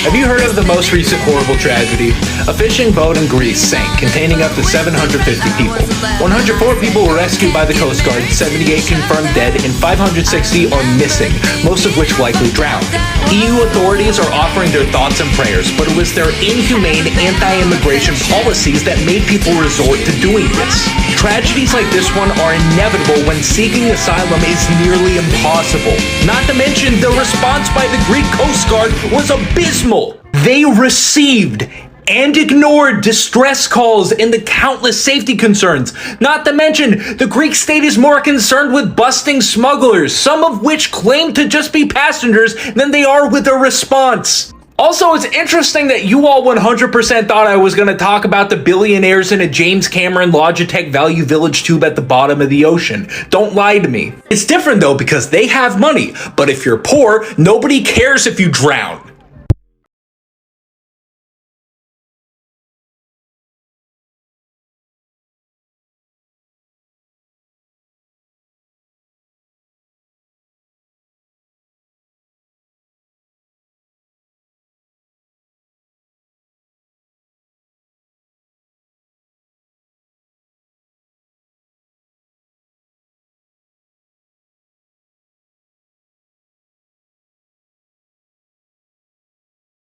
Have you heard of the most recent horrible tragedy? A fishing boat in Greece sank, containing up to 750 people. 104 people were rescued by the Coast Guard, 78 confirmed dead, and 560 are missing, most of which likely drowned. EU authorities are offering their thoughts and prayers, but it was their inhumane anti-immigration policies that made people resort to doing this. Tragedies like this one are inevitable when seeking asylum is nearly impossible. Not to mention, the response by the Greek Coast Guard was abysmal. They received and ignored distress calls and the countless safety concerns. Not to mention, the Greek state is more concerned with busting smugglers, some of which claim to just be passengers, than they are with a response. Also, it's interesting that you all 100% thought I was going to talk about the billionaires in a James Cameron Logitech Value Village tube at the bottom of the ocean. Don't lie to me. It's different though because they have money, but if you're poor, nobody cares if you drown.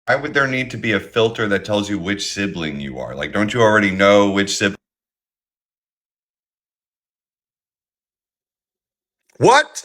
Why would there need to be a filter that tells you which sibling you are? Like, don't you already know which sibling? What?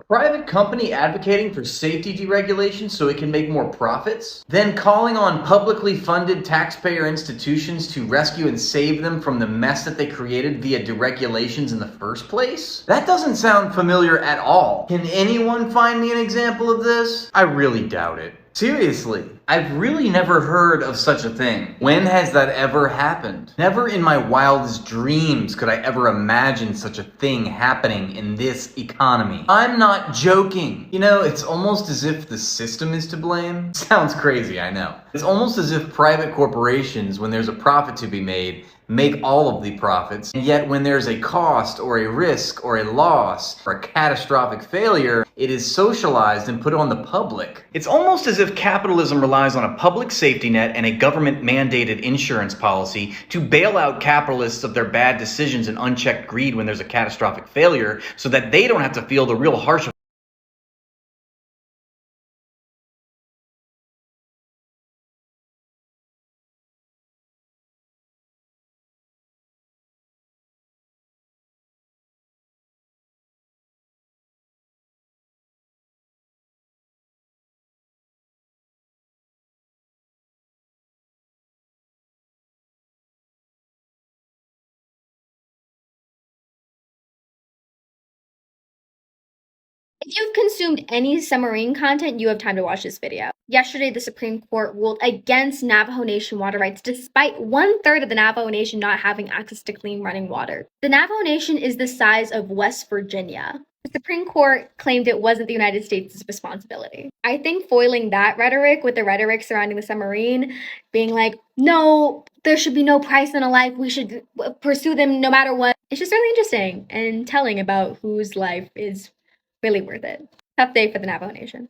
Private company advocating for safety deregulation so it can make more profits? Then calling on publicly funded taxpayer institutions to rescue and save them from the mess that they created via deregulations in the first place? That doesn't sound familiar at all. Can anyone find me an example of this? I really doubt it. Seriously, I've really never heard of such a thing. When has that ever happened? Never in my wildest dreams could I ever imagine such a thing happening in this economy. I'm not joking. You know, it's almost as if the system is to blame. Sounds crazy, I know. It's almost as if private corporations, when there's a profit to be made, make all of the profits, and yet when there's a cost or a risk or a loss or a catastrophic failure, it is socialized and put on the public. It's almost as if capitalism relies on a public safety net and a government-mandated insurance policy to bail out capitalists of their bad decisions and unchecked greed when there's a catastrophic failure, so that they don't have to feel the real harsh If you've consumed any submarine content, you have time to watch this video. Yesterday, the Supreme Court ruled against Navajo Nation water rights despite 1/3 of the Navajo Nation not having access to clean running water. The Navajo Nation is the size of West Virginia. The Supreme Court claimed it wasn't the United States' responsibility. I think foiling that rhetoric with the rhetoric surrounding the submarine, being like, no, there should be no price on a life, we should pursue them no matter what, it's just really interesting and telling about whose life is really worth it. Tough day for the Navajo Nation.